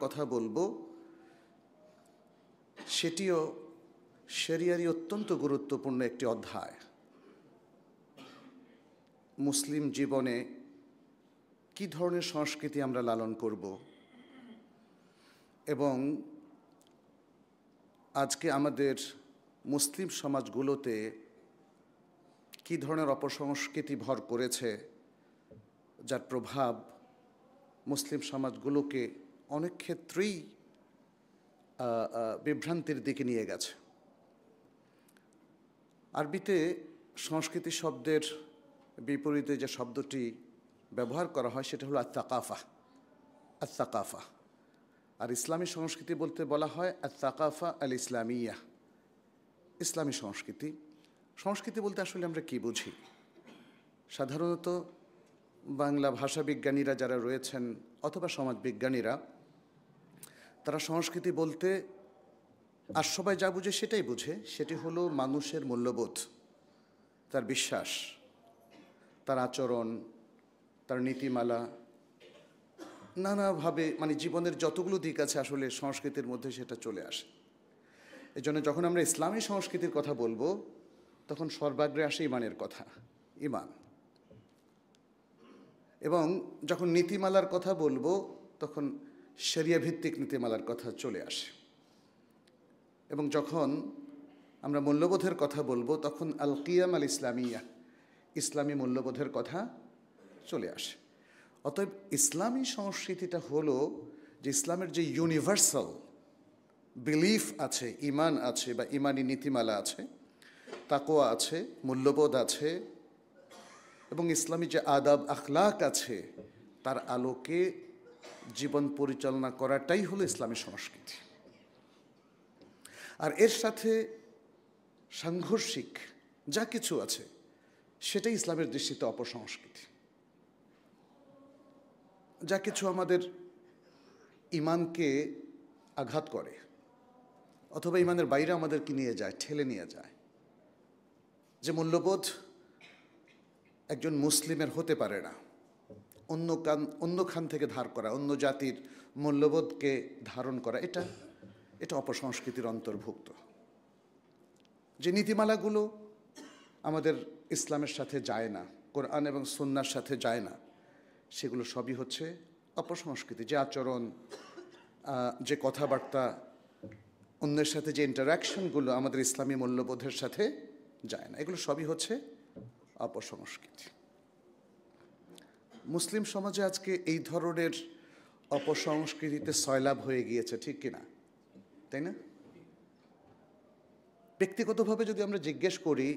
কথা বলবো সেটিও শরিয়ারই অত্যন্ত গুরুত্বপূর্ণ একটি অধ্যায়। মুসলিম জীবনে কি ধরনের সংস্কৃতি আমরা লালন করব এবং আজকে আমাদের মুসলিম সমাজগুলোতে কি ধরনের অপসংস্কৃতি ভর করেছে, যার প্রভাব মুসলিম সমাজগুলোকে অনেক ক্ষেত্রেই বিভ্রান্তির দিকে নিয়ে গেছে। আরবিতে সংস্কৃতি শব্দের বিপরীতে যে শব্দটি ব্যবহার করা হয় সেটা হলো আত-তাকাফা। আত-তাকাফা। আর ইসলামী সংস্কৃতি বলতে বলা হয় আত-তাকাফা আল ইসলামিয়া, ইসলামী সংস্কৃতি। সংস্কৃতি বলতে আসলে আমরা কি বুঝি? সাধারণত বাংলা ভাষাবিজ্ঞানীরা যারা রয়েছেন অথবা সমাজবিজ্ঞানীরা, তারা সংস্কৃতি বলতে আর সবাই যা বুঝে সেটাই বুঝে। সেটি হলো মানুষের মূল্যবোধ, তার বিশ্বাস, তার আচরণ, তার নীতিমালা, নানাভাবে মানে জীবনের যতগুলো দিক আছে আসলে সংস্কৃতির মধ্যে সেটা চলে আসে। এই জন্য যখন আমরা ইসলামী সংস্কৃতির কথা বলবো তখন সর্বাগ্রে আসে ইমানের কথা, ইমান। এবং যখন নীতিমালার কথা বলবো তখন শরিয়া ভিত্তিক নীতিমালার কথা চলে আসে। এবং যখন আমরা মূল্যবোধের কথা বলবো তখন আল কিয়াম আল ইসলামিয়া, ইসলামী মূল্যবোধের কথা চলে আসে। অতএব ইসলামী সংস্কৃতিটা হলো যে ইসলামের যে ইউনিভার্সাল বিলিফ আছে, ইমান আছে বা ইমানি নীতিমালা আছে, তাকওয়া আছে, মূল্যবোধ আছে এবং ইসলামী যে আদাব আখলাক আছে তার আলোকে জীবন পরিচালনা করাটাই হলো ইসলামী সংস্কৃতি। আর এর সাথে সাংঘর্ষিক যা কিছু আছে সেটাই ইসলামের দৃষ্টিতে অপসংস্কৃতি। যা কিছু আমাদের ইমানকে আঘাত করে অথবা ইমানের বাইরে আমাদেরকে নিয়ে যায়, ঠেলে নিয়ে যায়, যে মূল্যবোধ একজন মুসলিমের হতে পারে না, অন্য খান থেকে ধার করা, অন্য জাতির মূল্যবোধকে ধারণ করা, এটা অপসংস্কৃতির অন্তর্ভুক্ত। যে নীতিমালাগুলো আমাদের ইসলামের সাথে যায় না, কোরআন এবং সুন্নাহর সাথে যায় না, সেগুলো সবই হচ্ছে অপসংস্কৃতি। যে আচরণ, যে কথাবার্তা, অন্যের সাথে যে ইন্টারাকশনগুলো আমাদের ইসলামী মূল্যবোধের সাথে যায় না, এগুলো সবই হচ্ছে অপসংস্কৃতি। মুসলিম সমাজে আজকে এই ধরনের অপসংস্কৃতিতে সয়লাভ হয়ে গিয়েছে, ঠিক কিনা? তাই না? ব্যক্তিগতভাবে যদি আমরা জিজ্ঞেস করি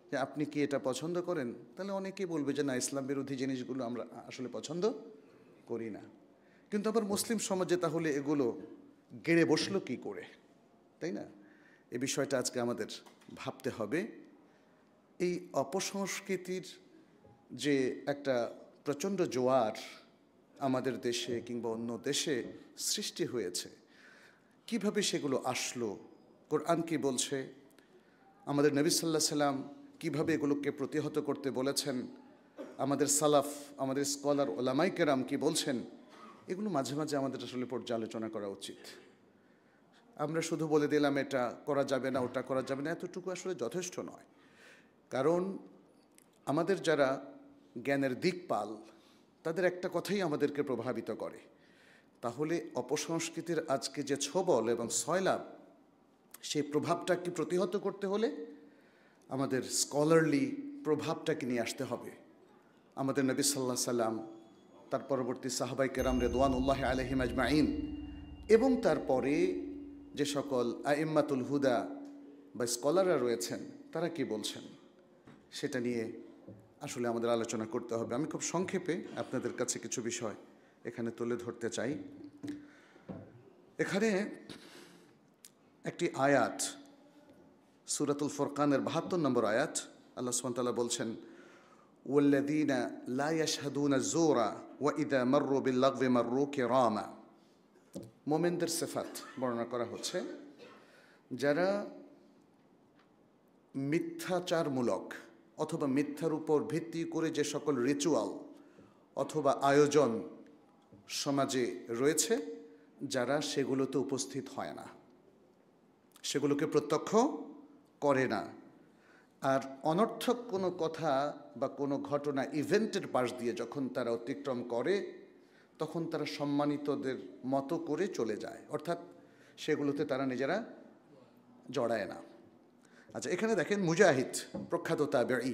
যে আপনি কি এটা পছন্দ করেন, তাহলে অনেকেই বলবে যে না, ইসলাম বিরোধী জিনিসগুলো আমরা আসলে পছন্দ করি না। কিন্তু আবার মুসলিম সমাজে তাহলে এগুলো গেড়ে বসলো কি করে, তাই না? এই বিষয়টা আজকে আমাদের ভাবতে হবে। এই অপসংস্কৃতির যে একটা প্রচণ্ড জোয়ার আমাদের দেশে কিংবা অন্য দেশে সৃষ্টি হয়েছে, কিভাবে সেগুলো আসলো, কোরআন কি বলছে, আমাদের নবী সাল্লাল্লাহু আলাইহি সাল্লাম কীভাবে এগুলোকে প্রতিহত করতে বলেছেন, আমাদের সালাফ, আমাদের স্কলার ওলামায়ে কেরাম কি বলছেন, এগুলো মাঝে মাঝে আমাদের আসলে পর্যালোচনা করা উচিত। আমরা শুধু বলে দিলাম এটা করা যাবে না, ওটা করা যাবে না, এতটুকু আসলে যথেষ্ট নয়। কারণ আমাদের যারা জ্ঞানের দিকপাল, তাদের একটা কথাই আমাদেরকে প্রভাবিত করে। তাহলে অপসংস্কৃতির আজকে যে ছোবল এবং সয়লাভ, সেই প্রভাবটাকে প্রতিহত করতে হলে আমাদের স্কলারলি প্রভাবটাকে নিয়ে আসতে হবে। আমাদের নবী সাল্লাল্লাহু আলাইহি সাল্লাম, তার পরবর্তী সাহাবায়ে কেরাম রিদওয়ানুল্লাহি আলাইহিম আজমাইন এবং তারপরে যে সকল আইম্মাতুল হুদা বা স্কলাররা রয়েছেন তারা কি বলছেন সেটা নিয়ে আসলে আমাদের আলোচনা করতে হবে। আমি খুব সংক্ষেপে আপনাদের কাছে কিছু বিষয় এখানে তুলে ধরতে চাই। এখানে একটি আয়াত, সূরাতুল ফুরকানের ৭২ নম্বর আয়াত, আল্লাহ সুবহানাহু ওয়া তাআলা বলছেন, ওয়াল্লাযীনা লা ইয়াশহাদুনা যুরা ওয়া ইযা মাররু বিল-লাগবি মাররু কিরামা। মুমিনদের সিফাত বর্ণনা করা হচ্ছে, যারা মিথ্যাচারমূলক অথবা মিথ্যার উপর ভিত্তি করে যে সকল রিচুয়াল অথবা আয়োজন সমাজে রয়েছে যারা সেগুলোতে উপস্থিত হয় না, সেগুলোকে প্রত্যক্ষ করে না, আর অনর্থক কোনো কথা বা কোনো ঘটনা ইভেন্টের পাশ দিয়ে যখন তারা অতিক্রম করে তখন তারা সম্মানিতদের মতো করে চলে যায়, অর্থাৎ সেগুলোতে তারা নিজেরা জড়ায় না। আচ্ছা, এখানে দেখেন মুজাহিদ প্রখ্যাত তাবেঈ,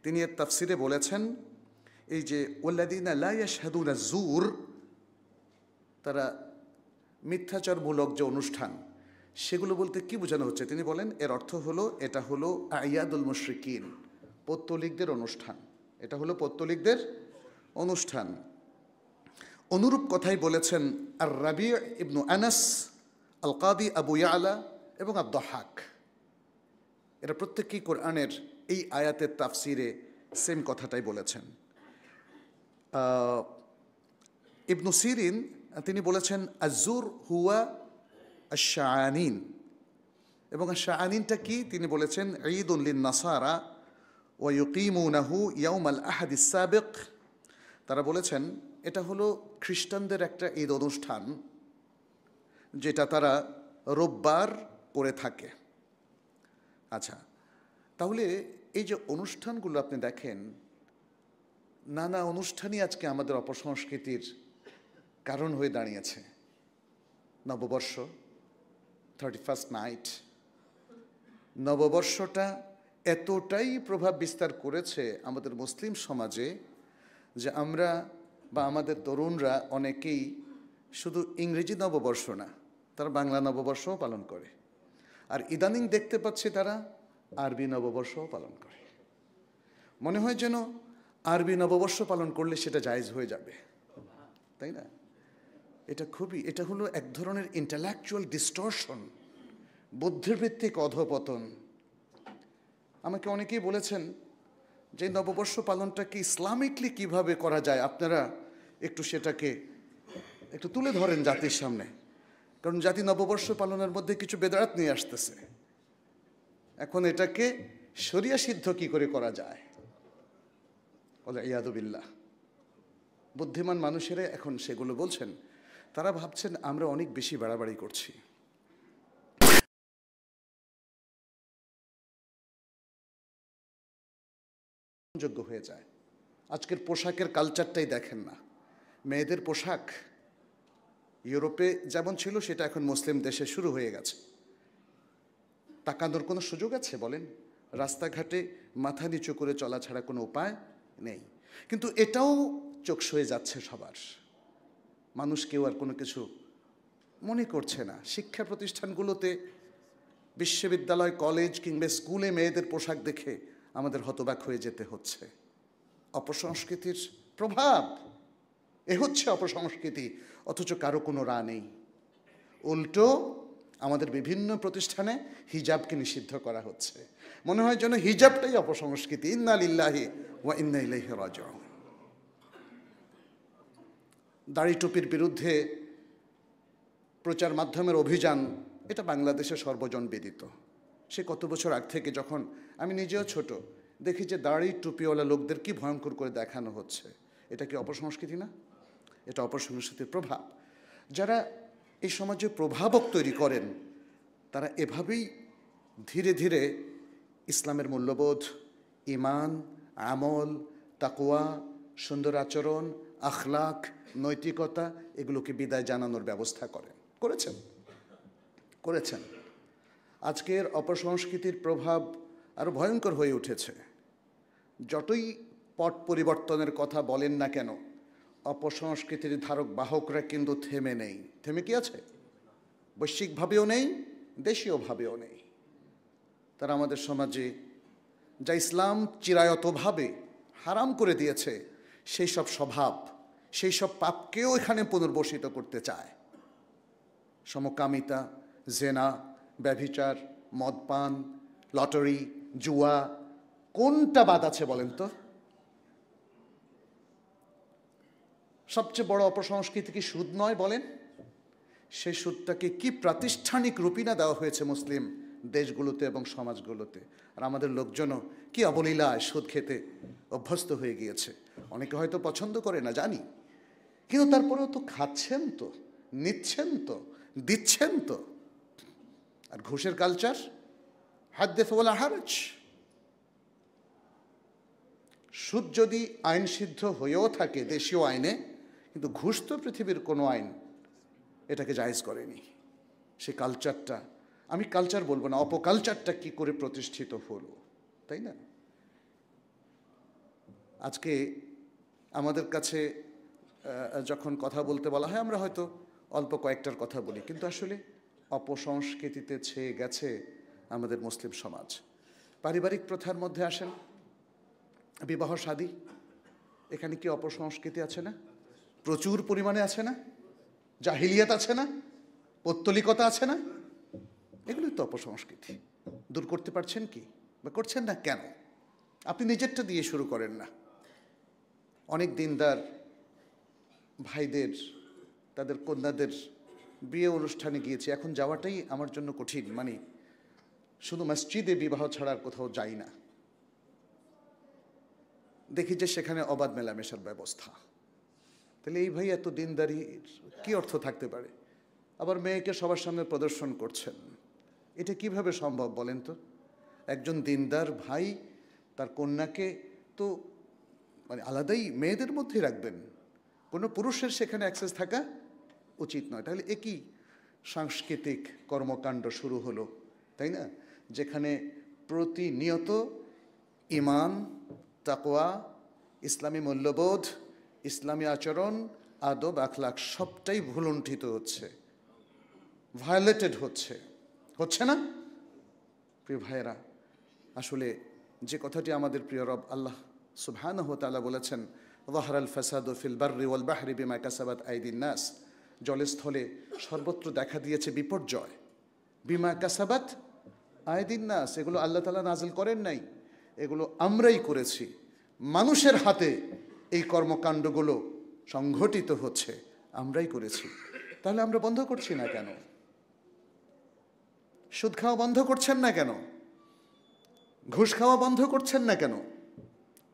তিনি এর তাফসিরে বলেছেন এই যে ওয়াল্লাযীনা লা ইয়াশহাদুনা যুর, তারা মিথ্যাচারমূলক যে অনুষ্ঠান সেগুলো বলতে কি বোঝানো হচ্ছে, তিনি বলেন এর অর্থ হলো এটা হলো আয়াদুল মুশরিকিন, পৌত্তলিকদের অনুষ্ঠান, এটা হলো পৌত্তলিকদের অনুষ্ঠান। অনুরূপ কথাই বলেছেন আর রাবি' ইবনু আনাস, আল কাদি আবু ইয়ালা এবং আদ-দাহাক। এরা প্রত্যেকেই কোরআনের এই আয়াতের তাফসিরে সেম কথাটাই বলেছেন। ইবনু সিরিন তিনি বলেছেন আজ-যুর হুয়া আশ-শাআনিন, এবং আশ-শাআনিনটা কি তিনি বলেছেন ঈদুন লিন-নাসারা ওয়া ইউকিমুনাহু ইয়াউমাল আহাদিস সাবিক। তারা বলেছেন এটা হলো খ্রিস্টানদের একটা ঈদ অনুষ্ঠান যেটা তারা রোববার করে থাকে। আচ্ছা, তাহলে এই যে অনুষ্ঠানগুলো আপনি দেখেন, নানা অনুষ্ঠানই আজকে আমাদের অপসংস্কৃতির কারণ হয়ে দাঁড়িয়েছে। নববর্ষ, 31st নাইট, নববর্ষটা এতটাই প্রভাব বিস্তার করেছে আমাদের মুসলিম সমাজে যে আমরা বা আমাদের তরুণরা অনেকেই শুধু ইংরেজি নববর্ষ না, তারা বাংলা নববর্ষও পালন করে, আর ইদানিং দেখতে পাচ্ছি তারা আরবি নববর্ষও পালন করে। মনে হয় যেন আরবি নববর্ষ পালন করলে সেটা জায়েজ হয়ে যাবে, তাই না? এটা হলো এক ধরনের ইন্টেলেকচুয়াল ডিস্টর্শন, বুদ্ধিবৃত্তিক অধপতন। আমাকে অনেকেই বলেছেন যে নববর্ষ পালনটা কি ইসলামিকলি কিভাবে করা যায়, আপনারা একটু সেটাকে একটু তুলে ধরেন জাতির সামনে, কারণ জাতি নববর্ষ পালনের মধ্যে কিছু বেদাত নিয়ে আসতেছে। এখন এটাকে শরিয়া সিদ্ধ কি করে করা যায়, বলে ইয়াদু বিল্লাহ। বুদ্ধিমান মানুষেরা এখন সেগুলো বলছেন, তারা ভাবছেন আমরা অনেক বেশি বাড়াবাড়ি করছি। যোগ্য হয়ে যায়। আজকের পোশাকের কালচারটাই দেখেন না, মেয়েদের পোশাক ইউরোপে যেমন ছিল সেটা এখন মুসলিম দেশে শুরু হয়ে গেছে। তাকানোর কোনো সুযোগ আছে বলেন? রাস্তাঘাটে মাথা নিচু করে চলা ছাড়া কোনো উপায় নেই। কিন্তু এটাও চোখসয়ে যাচ্ছে সবার, মানুষ কেউ আর কোনো কিছু মনে করছে না। শিক্ষা প্রতিষ্ঠানগুলোতে, বিশ্ববিদ্যালয়, কলেজ কিংবা স্কুলে মেয়েদের পোশাক দেখে আমাদের হতবাক হয়ে যেতে হচ্ছে। অপসংস্কৃতির প্রভাব, এ হচ্ছে অপসংস্কৃতি, অথচ কারো কোনো রা নেই। উল্টো আমাদের বিভিন্ন প্রতিষ্ঠানে হিজাবকে নিষিদ্ধ করা হচ্ছে। মনে হয় যেন হিজাবটাই অপসংস্কৃতি। ইন্না লিল্লাহি ওয়া ইন্না ইলাইহি রাজিউন। দাড়ি টুপির বিরুদ্ধে প্রচার মাধ্যমের অভিযান, এটা বাংলাদেশে সর্বজন বিদিত। সে কত বছর আগ থেকে, যখন আমি নিজেও ছোট, দেখি যে দাড়ি টুপিওয়ালা লোকদের কি ভয়ঙ্কর করে দেখানো হচ্ছে। এটা কি অপসংস্কৃতি না? এটা অপসংস্কৃতির প্রভাব। যারা এই সমাজে প্রভাবক তৈরি করেন তারা এভাবেই ধীরে ধীরে ইসলামের মূল্যবোধ, ঈমান, আমল, তাকওয়া, সুন্দর আচরণ, আখলাক, নৈতিকতা এগুলোকে বিদায় জানানোর ব্যবস্থা করেছেন। আজকের অপসংস্কৃতির প্রভাব আরও ভয়ঙ্কর হয়ে উঠেছে। যতই পট পরিবর্তনের কথা বলেন না কেন, অপসংস্কৃতির ধারক বাহকরা কিন্তু থেমে নেই। থেমে কি আছে? বৈশ্বিকভাবেও নেই, দেশীয়ভাবেও নেই। তারা আমাদের সমাজে যা ইসলাম চিরায়তভাবে হারাম করে দিয়েছে, সেই সব স্বভাব, সেই সব পাপকেও এখানে পুনর্বসিত করতে চায়। সমকামিতা, জেনা, ব্যভিচার, মদপান, লটারি, জুয়া, কোনটা বাদ আছে বলেন তো? সবচেয়ে বড় অপসংস্কৃতি কি সুদ নয় বলেন? সেই সুদটাকে কি প্রাতিষ্ঠানিক রূপিনা দেওয়া হয়েছে মুসলিম দেশগুলোতে এবং সমাজগুলোতে। আর আমাদের লোকজনও কি অবলীলায় সুদ খেতে অভ্যস্ত হয়ে গিয়েছে। অনেকে হয়তো পছন্দ করে না জানি, কিন্তু তারপরেও তো খাচ্ছেন। তো নিচ্ছেন তো, দিচ্ছেন তো। আর ঘুষের কালচার, হাদ্দেস ওয়ালা হারজ। সুদ যদি আইন সিদ্ধ হয়েও থাকে দেশীয় আইনে, কিন্তু ঘুষ তো পৃথিবীর কোনো আইন এটাকে জায়েজ করেনি। সে কালচারটা, আমি কালচার বলবো না, অপকালচারটা কি করে প্রতিষ্ঠিত হলো, তাই না? আজকে আমাদের কাছে যখন কথা বলতে বলা হয়, আমরা হয়তো অল্প কয়েকটার কথা বলি, কিন্তু আসলে অপসংস্কৃতিতে ছেয়ে গেছে আমাদের মুসলিম সমাজ। পারিবারিক প্রথার মধ্যে আসেন বিবাহ শাদী, এখানে কি অপসংস্কৃতি আছে না? প্রচুর পরিমাণে আছে না? জাহিলিয়াত আছে না? পৌত্তলিকতা আছে না? এগুলোই তো অপসংস্কৃতি। দূর করতে পারছেন কি, বা করছেন না কেন? আপনি নিজেরটা দিয়ে শুরু করেন না। অনেক দিনদার ভাইদের তাদের কন্যাদের বিয়ে অনুষ্ঠানে গিয়েছি, এখন যাওয়াটাই আমার জন্য কঠিন। মানে শুধু মসজিদে বিবাহ ছাড়ার কোথাও যাই না। দেখি যে সেখানে অবাধ মেলামেশার ব্যবস্থা। তাহলে এই ভাই এত দিনদারির কি অর্থ থাকতে পারে? আবার মেয়েকে সবার সামনে প্রদর্শন করছেন, এটা কিভাবে সম্ভব বলেন তো? একজন দিনদার ভাই তার কন্যাকে তো মানে আলাদাই মেয়েদের মধ্যেই রাখবেন, কোনো পুরুষের সেখানে অ্যাক্সেস থাকা উচিত নয়। তাহলে একই সাংস্কৃতিক কর্মকাণ্ড শুরু হলো, তাই না? যেখানে প্রতিনিয়ত ঈমান, তাকওয়া, ইসলামী মূল্যবোধ, ইসলামী আচরণ, আদব, আখলাক সবটাই ভুলুণ্ঠিত হচ্ছে, ভায়োলেটেড হচ্ছে, হচ্ছে না? প্রিয় ভাইয়েরা, আসলে যে কথাটি আমাদের প্রিয় রব আল্লাহ সুবহানাহু ওয়া তাআলা বলেছেন, যাহারাল ফাসাদু ফিল বাররি ওয়াল বাহরি বিমা কাসাবাত আইদিন নাস, জলস্থলে সর্বত্র দেখা দিয়েছে বিপর্যয়। বিমা কাসাবাত আইদিন নাস, এগুলো আল্লাহ তাআলা নাজিল করেন নাই, এগুলো আমরাই করেছি। মানুষের হাতে এই কর্মকাণ্ডগুলো সংঘটিত হচ্ছে, আমরাই করেছি। তাহলে আমরা বন্ধ করছি না কেন? সুদ খাওয়া বন্ধ করছেন না কেন? ঘুষ খাওয়া বন্ধ করছেন না কেন?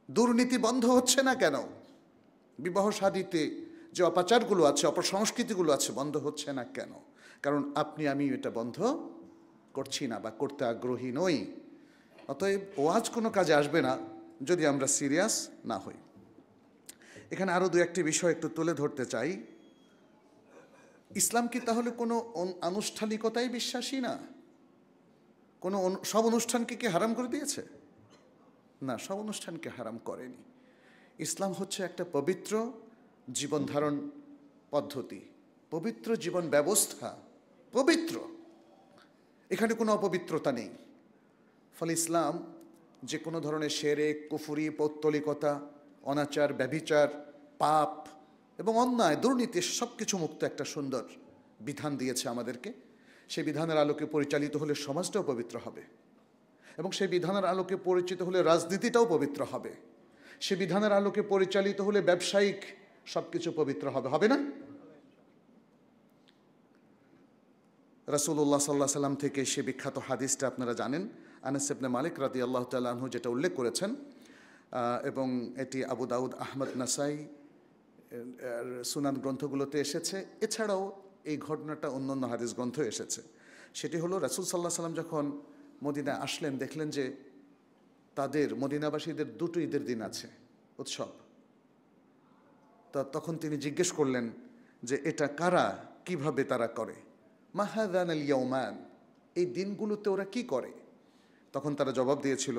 দুর্নীতি বন্ধ হচ্ছে না কেন? বিবাহ শাদীতে যে অপাচারগুলো আছে, অপসংস্কৃতিগুলো আছে, বন্ধ হচ্ছে না কেন? কারণ আপনি আমি এটা বন্ধ করছি না বা করতে আগ্রহী নই। অতএব ওয়াজ কোনো কাজে আসবে না যদি আমরা সিরিয়াস না হই। এখানে আরও দু একটি বিষয় একটু তুলে ধরতে চাই। ইসলাম কি তাহলে কোনো আনুষ্ঠানিকতায় বিশ্বাসী না? কোনো সব অনুষ্ঠানকে কি হারাম করে দিয়েছে? না, সব অনুষ্ঠানকে হারাম করেনি। ইসলাম হচ্ছে একটা পবিত্র জীবন ধারণ পদ্ধতি, পবিত্র জীবন ব্যবস্থা, পবিত্র, এখানে কোনো অপবিত্রতা নেই। ফলে ইসলাম যে কোনো ধরনের শিরক, কুফরি, পৌত্তলিকতা, অনাচার, ব্যভিচার, পাপ এবং অন্যায়, দুর্নীতি সব কিছু মুক্ত একটা সুন্দর বিধান দিয়েছে আমাদেরকে। সেই বিধানের আলোকে পরিচালিত হলে সমাজটাও পবিত্র হবে, এবং সেই বিধানের আলোকে পরিচিত হলে রাজনীতিটাও পবিত্র হবে। সে বিধানের আলোকে পরিচালিত হলে ব্যবসায়িক সব কিছু পবিত্র হবে, হবে না? রাসূলুল্লাহ সাল্লাল্লাহু আলাইহি সাল্লাম থেকে সে বিখ্যাত হাদিসটা আপনারা জানেন, আনাস ইবনে মালিক রাদিয়াল্লাহু তাআলা আনহু যেটা উল্লেখ করেছেন, এবং এটি আবু দাউদ, আহমদ, নাসাই সুনান গ্রন্থগুলোতে এসেছে। এছাড়াও এই ঘটনাটা অন্যান্য হাদিস গ্রন্থ এসেছে। সেটি হলো রাসূল সাল্লাল্লাহু আলাইহি সাল্লাম যখন মদিনায় আসলেন, দেখলেন যে তাদের মদিনাবাসীদের দুটো ঈদের দিন আছে, উৎসব। তখন তিনি জিজ্ঞেস করলেন যে এটা কারা, কিভাবে তারা করে? মা হাযান আল ইয়াওমান, এই দিনগুলোতে ওরা কি করে? তখন তারা জবাব দিয়েছিল,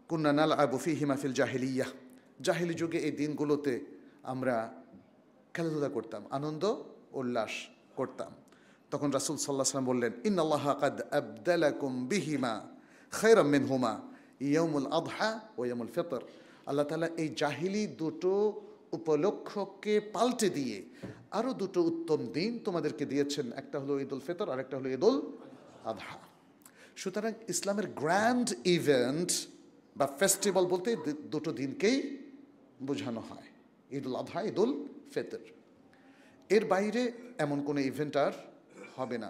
কুন্না নালআবু ফীহিমা ফিল জাহিলিয়াহ, জাহিলি যুগে এই দিনগুলোতে আমরা খেলাধুলা করতাম, আনন্দ উল্লাস করতাম। তখন রাসূল সাল্লাল্লাহু আলাইহি ওয়াসাল্লাম বললেন, ইন্নাল্লাহা কাদ আবদালাকুম বিহিমা খায়রাম মিনহুমা ইয়াউমুল আযহা ওয়া ইয়াউমুল ফিতর। আল্লাহ তাআলা এই জাহিলি দুটো উপলক্ষকে পাল্টে দিয়ে আরও দুটো উত্তম দিন তোমাদেরকে দিয়েছেন, একটা হলো ঈদুল ফিতর আর একটা হলো ঈদুল আযহা। সুতরাং ইসলামের গ্র্যান্ড ইভেন্ট বা ফেস্টিভ্যাল বলতে দুটো দিনকেই বোঝানো হয়, ঈদুল আযহা, ঈদুল ফিতর। এর বাইরে এমন কোনো ইভেন্ট আর হবে না।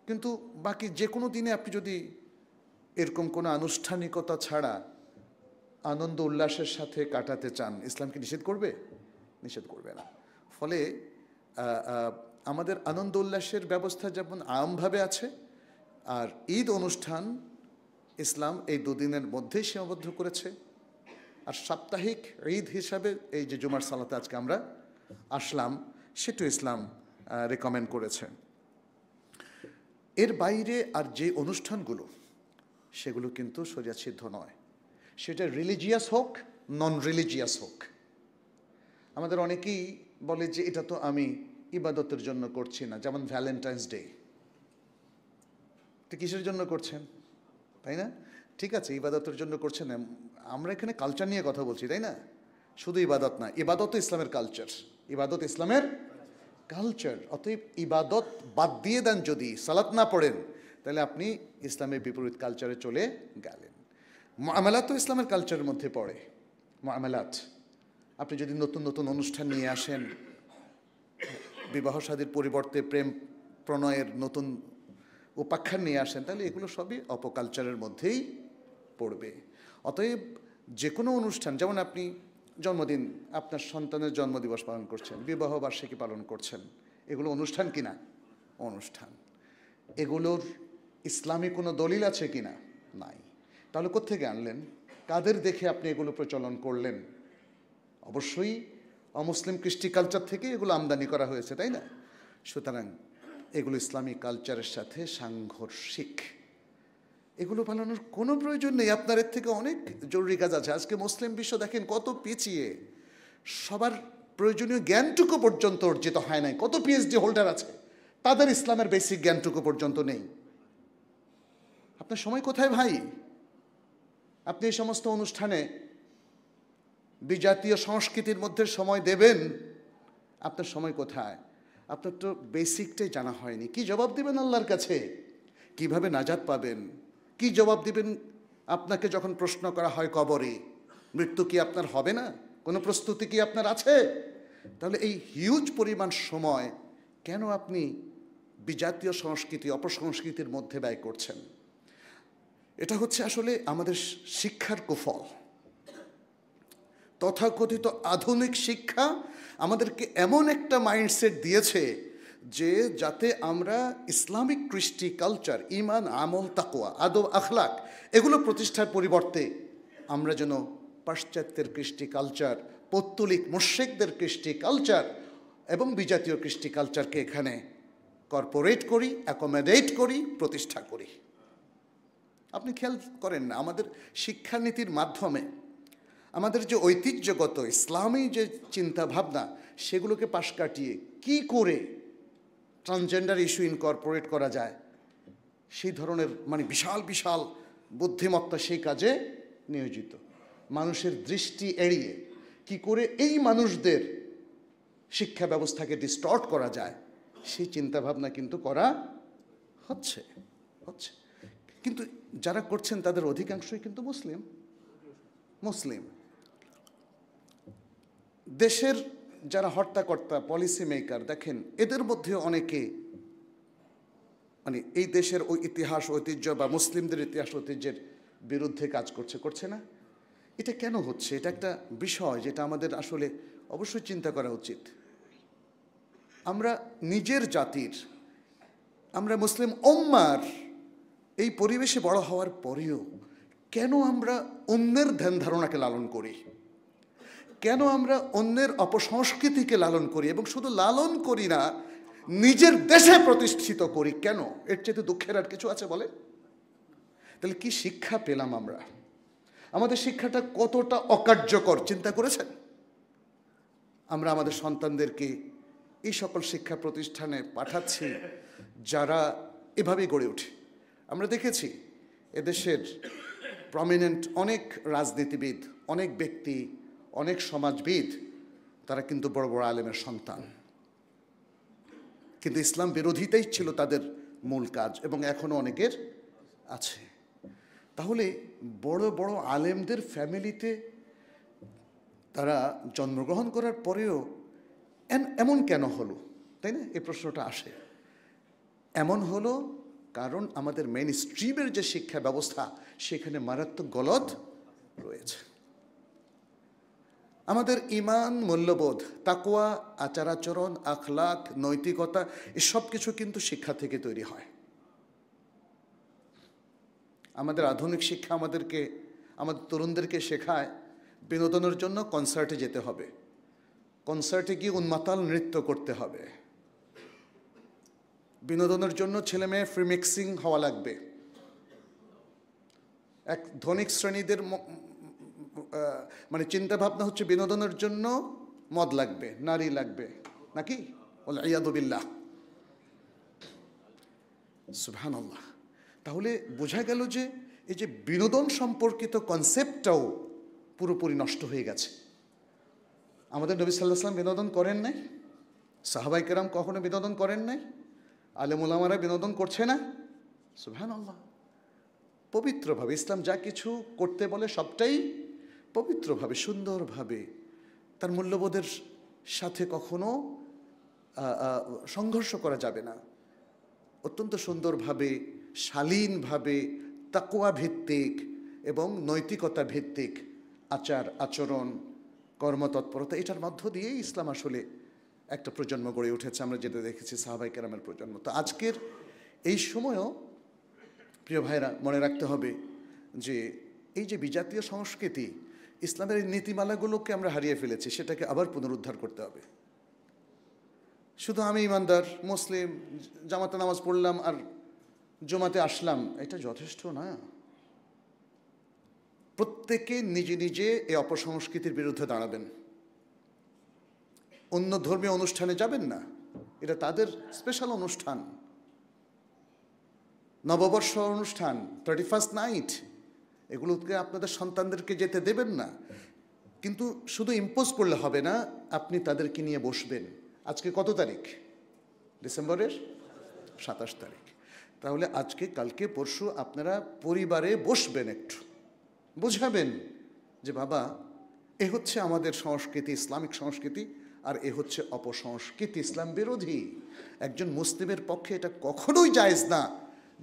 কিন্তু বাকি যে কোনো দিনে আপনি যদি এরকম কোনো আনুষ্ঠানিকতা ছাড়া আনন্দ উল্লাসের সাথে কাটাতে চান, ইসলাম কি নিষেধ করবে? নিষেধ করবে না। ফলে আমাদের আনন্দ উল্লাসের ব্যবস্থা যেমন আমভাবে আছে, আর ঈদ অনুষ্ঠান ইসলাম এই দুদিনের মধ্যেই সীমাবদ্ধ করেছে। আর সাপ্তাহিক ঈদ হিসাবে এই যে জুমার সালাতে আজকে আমরা আসলাম, সেটা ইসলাম রেকমেন্ড করেছে। এর বাইরে আর যে অনুষ্ঠানগুলো, সেগুলো কিন্তু শরীয়তসিদ্ধ নয়, সেটা রিলিজিয়াস হোক নন রিলিজিয়াস হোক। আমাদের অনেকেই বলে যে এটা তো আমি ইবাদতের জন্য করছি না, যেমন ভ্যালেন্টাইন্স ডে, এটা কিসের জন্য করছেন, তাই না? ঠিক আছে, ইবাদতের জন্য করছেন, আমরা এখানে কালচার নিয়ে কথা বলছি, তাই না? শুধু ইবাদত না, ইবাদত তো ইসলামের কালচার, ইবাদত ইসলামের কালচার। অতএব ইবাদত বাদ দিয়ে দেন, যদি সালাত না পড়েন, তাহলে আপনি ইসলামের বিপরীত কালচারে চলে গেলেন। মুআমালাত তো ইসলামের কালচারের মধ্যে পড়ে। মুআমালাত, আপনি যদি নতুন নতুন অনুষ্ঠান নিয়ে আসেন, বিবাহ শাদীর পরিবর্তে প্রেম প্রণয়ের নতুন উপাখ্যান নিয়ে আসেন, তাহলে এগুলো সবই অপকালচারের মধ্যেই পড়বে। অতএব যে কোনো অনুষ্ঠান, যেমন আপনি জন্মদিন, আপনার সন্তানের জন্মদিবস পালন করছেন, বিবাহ বার্ষিকী পালন করছেন, এগুলো অনুষ্ঠান কিনা? অনুষ্ঠান। এগুলোর ইসলামী কোনো দলিল আছে কিনা? নাই। তাহলে কোত্থেকে আনলেন? কাদের দেখে আপনি এগুলো প্রচলন করলেন? অবশ্যই অমুসলিম কৃষ্টি কালচার থেকে এগুলো আমদানি করা হয়েছে, তাই না? সুতরাং এগুলো ইসলামী কালচারের সাথে সাংঘর্ষিক, এগুলো পালানোর কোনো প্রয়োজন নেই। আপনার এর থেকে অনেক জরুরি কাজ আছে। আজকে মুসলিম বিশ্ব দেখেন কত পিছিয়ে, সবার প্রয়োজনীয় জ্ঞানটুকু পর্যন্ত অর্জিত হয় নাই। কত পিএইচডি হোল্ডার আছে, তাদের ইসলামের বেসিক জ্ঞানটুকু পর্যন্ত নেই। আপনার সময় কোথায় ভাই? আপনি এই সমস্ত অনুষ্ঠানে বিজাতীয় সংস্কৃতির মধ্যে সময় দেবেন, আপনার সময় কোথায়? আপনার তো বেসিকটাই জানা হয়নি। কি জবাব দিবেন আল্লাহর কাছে? কিভাবে নাজাত পাবেন? কি জবাব দিবেন আপনাকে যখন প্রশ্ন করা হয় কবরে? মৃত্যু কি আপনার হবে না? কোনো প্রস্তুতি কি আপনার আছে? তাহলে এই হিউজ পরিমাণ সময় কেন আপনি বিজাতীয় সংস্কৃতি, অপসংস্কৃতির মধ্যে ব্যয় করছেন? এটা হচ্ছে আসলে আমাদের শিক্ষার কুফল। তথাকথিত আধুনিক শিক্ষা আমাদেরকে এমন একটা মাইন্ডসেট দিয়েছে যে যাতে আমরা ইসলামিক কৃষ্টি কালচার, ইমান, আমল, তাকওয়া, আদব, আখলাক এগুলো প্রতিষ্ঠার পরিবর্তে আমরা যেন পাশ্চাত্যের কৃষ্টি কালচার, পৌত্তলিক মুশরিকদের কৃষ্টি কালচার এবং বিজাতীয় কৃষ্টি কালচারকে এখানে কর্পোরেট করি, অ্যাকোমোডেট করি, প্রতিষ্ঠা করি। আপনি খেয়াল করেন না, আমাদের শিক্ষানীতির মাধ্যমে আমাদের যে ঐতিহ্যগত ইসলামী যে চিন্তা ভাবনা, সেগুলোকে পাশ কাটিয়ে কি করে ট্রান্সজেন্ডার ইস্যু ইনকর্পোরেট করা যায়, সেই ধরনের বিশাল বিশাল বুদ্ধিমত্তা সেই কাজে নিয়োজিত। মানুষের দৃষ্টি এড়িয়ে কি করে এই মানুষদের শিক্ষা ব্যবস্থাকে ডিস্টর্ট করা যায়, সেই চিন্তাভাবনা কিন্তু করা হচ্ছে। কিন্তু যারা করছেন তাদের অধিকাংশই কিন্তু মুসলিম। দেশের যারা হর্তাকর্তা, পলিসি মেকার, দেখেন এদের মধ্যে অনেকে এই দেশের ওই ইতিহাস ঐতিহ্য বা মুসলিমদের ইতিহাস ঐতিহ্যের বিরুদ্ধে কাজ করছে না। এটা কেন হচ্ছে? এটা একটা বিষয় যেটা আমাদের আসলে অবশ্যই চিন্তা করা উচিত। আমরা নিজের জাতির, আমরা মুসলিম উম্মার এই পরিবেশে বড় হওয়ার পরেও কেন আমরা অন্যের ধ্যান ধারণাকে লালন করি? কেন আমরা অন্যের অপসংস্কৃতিকে লালন করি? এবং শুধু লালন করি না, নিজের দেশে প্রতিষ্ঠিত করি। কেন? এর চেয়ে দুঃখের আর কিছু আছে বলে? তাহলে কি শিক্ষা পেলাম আমরা? আমাদের শিক্ষাটা কতটা অকার্যকর চিন্তা করেছেন? আমরা আমাদের সন্তানদেরকে এই সকল শিক্ষা প্রতিষ্ঠানে পাঠাচ্ছি যারা এভাবেই গড়ে ওঠে। আমরা দেখেছি এদেশের প্রমিনেন্ট অনেক রাজনীতিবিদ, অনেক ব্যক্তি, অনেক সমাজবিদ, তারা কিন্তু বড় বড় আলেমের সন্তান, কিন্তু ইসলাম বিরোধিতাই ছিল তাদের মূল কাজ, এবং এখনও অনেকের আছে। তাহলে বড় বড় আলেমদের ফ্যামিলিতে তারা জন্মগ্রহণ করার পরেও এমন কেন হলো, তাই না? এই প্রশ্নটা আসে। এমন হলো কারণ আমাদের মেইন স্ট্রিমের যে শিক্ষা ব্যবস্থা, সেখানে মারাত্মক গলদ রয়েছে। আমাদের ঈমান, মূল্যবোধ, তাকওয়া, আচার আচরণ, আখলাক, নৈতিকতা এসব কিছু কিন্তু শিক্ষা থেকে তৈরি হয়। আমাদের আধুনিক শিক্ষা আমাদের তরুণদেরকে শেখায় বিনোদনের জন্য কনসার্টে যেতে হবে, কনসার্টে গিয়ে উন্মাতাল নৃত্য করতে হবে, বিনোদনের জন্য ছেলে মেয়ে ফ্রি মিক্সিং হওয়া লাগবে, এক ধনিক শ্রেণীদের মানে চিন্তা ভাবনা হচ্ছে বিনোদনের জন্য মদ লাগবে, নারী লাগবে, নাকি? ওয়াল বিল্লাহ, সুবহানাল্লাহ। তাহলে বোঝা গেল যে এই যে বিনোদন সম্পর্কিত কনসেপ্টটাও পুরোপুরি নষ্ট হয়ে গেছে। আমাদের নবী সাল্লাল্লাহু আলাইহি ওয়াসাল্লাম বিনোদন করেন নাই, সাহাবায়ে কেরাম কখনো বিনোদন করেন নাই, আলেম ওলামারা বিনোদন করছে না। সুবহানাল্লাহ। পবিত্রভাবে ইসলাম যা কিছু করতে বলে সবটাই পবিত্রভাবে, সুন্দরভাবে, তার মূল্যবোধের সাথে কখনো সংঘর্ষ করা যাবে না। অত্যন্ত সুন্দরভাবে, শালীনভাবে, তাকওয়া ভিত্তিক এবং নৈতিকতা ভিত্তিক আচার আচরণ, কর্মতৎপরতা, এটার মধ্য দিয়েই ইসলাম আসলে একটা প্রজন্ম গড়ে উঠেছে। আমরা যেটা দেখেছি সাহাবায়ে কেরামের প্রজন্ম। তো আজকের এই সময়ও প্রিয় ভাইরা মনে রাখতে হবে যে এই যে বিজাতীয় সংস্কৃতি, ইসলামের এই নীতিমালাগুলোকে আমরা হারিয়ে ফেলেছি, সেটাকে আবার পুনরুদ্ধার করতে হবে। শুধু আমি ইমানদার মুসলিম, জামাতে নামাজ পড়লাম আর জমাতে আসলাম, এটা যথেষ্ট না। প্রত্যেকে নিজে নিজে এই অপসংস্কৃতির বিরুদ্ধে দাঁড়াবেন। অন্য ধর্মীয় অনুষ্ঠানে যাবেন না, এটা তাদের স্পেশাল অনুষ্ঠান, নববর্ষ অনুষ্ঠান, 31st নাইট, এগুলোকে আপনাদের সন্তানদেরকে যেতে দেবেন না। কিন্তু শুধু ইম্পোজ করলে হবে না, আপনি তাদেরকে নিয়ে বসবেন। আজকে কত তারিখ? ডিসেম্বরের 27 তারিখ। তাহলে আজকে, কালকে, পরশু আপনারা পরিবারে বসবেন, একটু বোঝাবেন যে বাবা, এ হচ্ছে আমাদের সংস্কৃতি, ইসলামিক সংস্কৃতি, আর এ হচ্ছে অপসংস্কৃতি, ইসলাম বিরোধী। একজন মুসলিমের পক্ষে এটা কখনোই জায়েজ না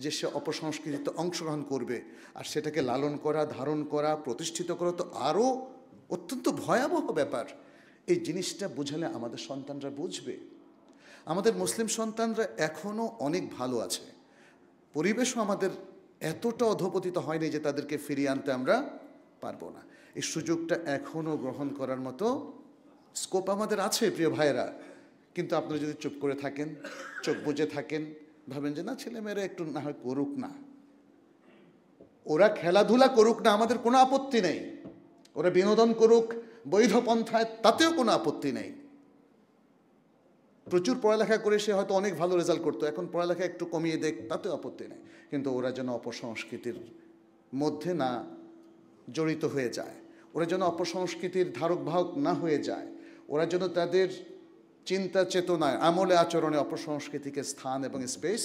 যে সে অপসংস্কৃতিতে অংশগ্রহণ করবে। আর সেটাকে লালন করা, ধারণ করা, প্রতিষ্ঠিত করা তো আরও অত্যন্ত ভয়াবহ ব্যাপার। এই জিনিসটা বুঝালে আমাদের সন্তানরা বুঝবে। আমাদের মুসলিম সন্তানরা এখনও অনেক ভালো আছে, পরিবেশও আমাদের এতটা অধপতিত হয়নি যে তাদেরকে ফিরিয়ে আনতে আমরা পারবো না। এই সুযোগটা এখনও গ্রহণ করার মতো স্কোপ আমাদের আছে প্রিয় ভাইয়েরা। কিন্তু আপনারা যদি চুপ করে থাকেন, চোখ বুজে থাকেন, ভাবেন যে না, ছেলেমেয়েরা একটু না হয় করুক না, ওরা খেলাধুলা করুক না, আমাদের কোনো আপত্তি নেই, ওরা বিনোদন করুক বৈধ পন্থায়, তাতেও কোনো আপত্তি নেই। প্রচুর পড়ালেখা করে সে হয়তো অনেক ভালো রেজাল্ট করতো, এখন পড়ালেখা একটু কমিয়ে দেখ, তাতেও আপত্তি নেই। কিন্তু ওরা যেন অপসংস্কৃতির মধ্যে না জড়িত হয়ে যায়, ওরা যেন অপসংস্কৃতির ধারক বাহক না হয়ে যায়, ওরা যেন তাদের চিন্তা চেতনায়, আমলে, আচরণে অপসংস্কৃতিকে স্থান এবং স্পেস